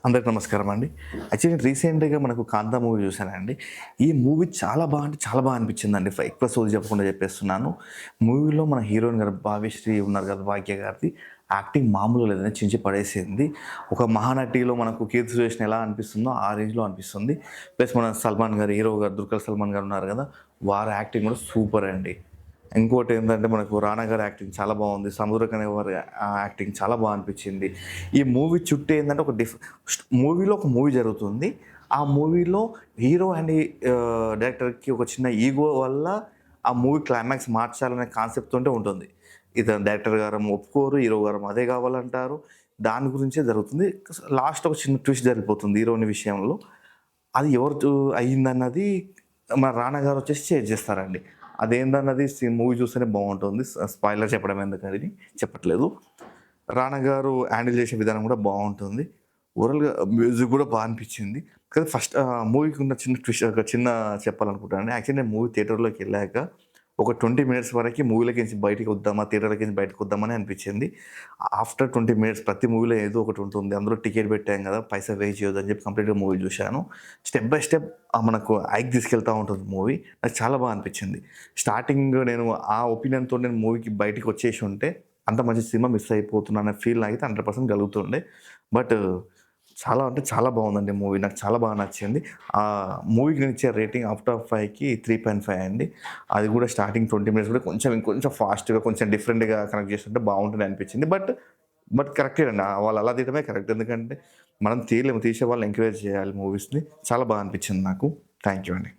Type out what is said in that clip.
అందరికి నమస్కారం అండి. యాక్చువల్లీ రీసెంట్‌గా మనకు 'కాంతా' మూవీ చూశానండి. ఈ మూవీ చాలా అంటే చాలా అనిపించిందండి. ఎక్కువ సోది చెప్పకుండా చెప్పేస్తున్నాను. మూవీలో మన హీరోయిన్ గారు భాగ్యశ్రీ ఉన్నారు కదా! భాగ్య గారిది యాక్టింగ్ మామూలుగా లేదండి. చించి పడేసింది. ఒక మహానటిలో మనకు 'కీర్తి సురేష్‌ని' ఎలా అనిపిస్తుందో ఆ రేంజ్‌లో అనిపిస్తుంది. ప్లస్ మన సల్మాన్ గారు హీరో గారు 'దుల్కర్ సల్మాన్' గారు ఉన్నారు కదా! వారి యాక్టింగ్ కూడా సూపర్ అండి. ఇంకోటేందంటే మనకు 'రానా' గారి యాక్టింగ్ చాలా బావుంది. 'సముద్రఖని' గారి యాక్టింగ్ చాలా అనిపిచ్చింది. ఈ మూవీ చుట్టూ ఏందంటే ఒక మూవీలో ఒక మూవీ జరుగుతుంది. ఆ మూవీలో హీరో అండ్ డైరెక్టర్‌కి ఒక చిన్న ఈగో వల్ల ఆ మూవీ క్లైమాక్స్ మార్చాలనే కాన్సెప్ట్ తోటే ఉంటుంది. ఇతను డైరెక్టర్ గారేమో ఒప్పుకోరు. హీరో గారేమో అదే కావాలంటారు. దాని గురించే జరుగుతుంది. లాస్ట్‌లో ఒక చిన్న ట్విస్ట్ జరిగిపోతుంది హీరోయిన్ విషయంలో. అది ఎవరితో అయిందన్నది మన 'రానా' గారొచ్చేసి షేర్ చేస్తారండి. అదేందన్నది మూవీ చూస్తేనే బావుంటుంది. స్పాయిలర్ చెప్పడం ఎందుకని చెప్పట్లేదు. 'రానా' గారు హ్యాండిల్ చేసే విధానం కూడా బావుంటుంది. ఓవరాల్‌గా మ్యూజిక్ కూడా అనిపిచ్చింది. కానీ ఫస్ట్ మూవీకి ఉన్న చిన్న ట్విస్ట్ ఒక చిన్న చెప్పాలనుకుంటున్నాను. యాక్చువల్లీ నేను మూవీ థియేటర్‌లోకెళ్ళాక ఒక 20 మినిట్స్ వరకి మూవీలోకించి బయటికి వద్దామా, థియేటర్‌లోకించి బయటకి వద్దామని అనిపిచ్చింది. ఆఫ్టర్ 20 మినిట్స్ ప్రతి మూవీలో ఏదో ఒకటి ఉంటుంది. అందులో టికెట్ పెట్టాం కదా! పైసా వేస్ట్ చేయొద్దని చెప్పి కంప్లీట్‌గా మూవీ చూశాను. స్టెప్ బై స్టెప్ మనకు హైక్ తీసుకెళ్తా ఉంటుంది మూవీ. నాకు చాలా అనిపిచ్చింది. స్టార్టింగ్ నేను ఆ ఒపీనియన్‌తో నేను మూవీకి బయటికి వచ్చేసి ఉంటే అంత మంచి సినిమా మిస్ అయిపోతున్నా అనే ఫీల్ నాకైతే 100% కలుగుతుండే. బట్ చాలా అంటే చాలా బావుందండి మూవీ. నాకు చాలా నచ్చింది. మూవీకి నేనిచ్చే రేటింగ్ ఔట్ ఆఫ్ 5కి 3.5 అండి. అది కూడా స్టార్టింగ్ 20 మినిట్స్ కూడా ఇంకొంచెం ఫాస్ట్‌గా కొంచెం డిఫరెంట్‌గా కనెక్ట్ చేస్తుంటే బావుంటది అనిపించింది. బట్ కరెక్టేనండి. వాళ్ళు అలా తీయడమే కరెక్ట్. ఎందుకంటే మనం తీయలేము. తీసే వాళ్ళని ఎంకరేజ్ చేయాలి మూవీస్‌ని. చాలా అనిపించింది నాకు. థాంక్ యూ అండి.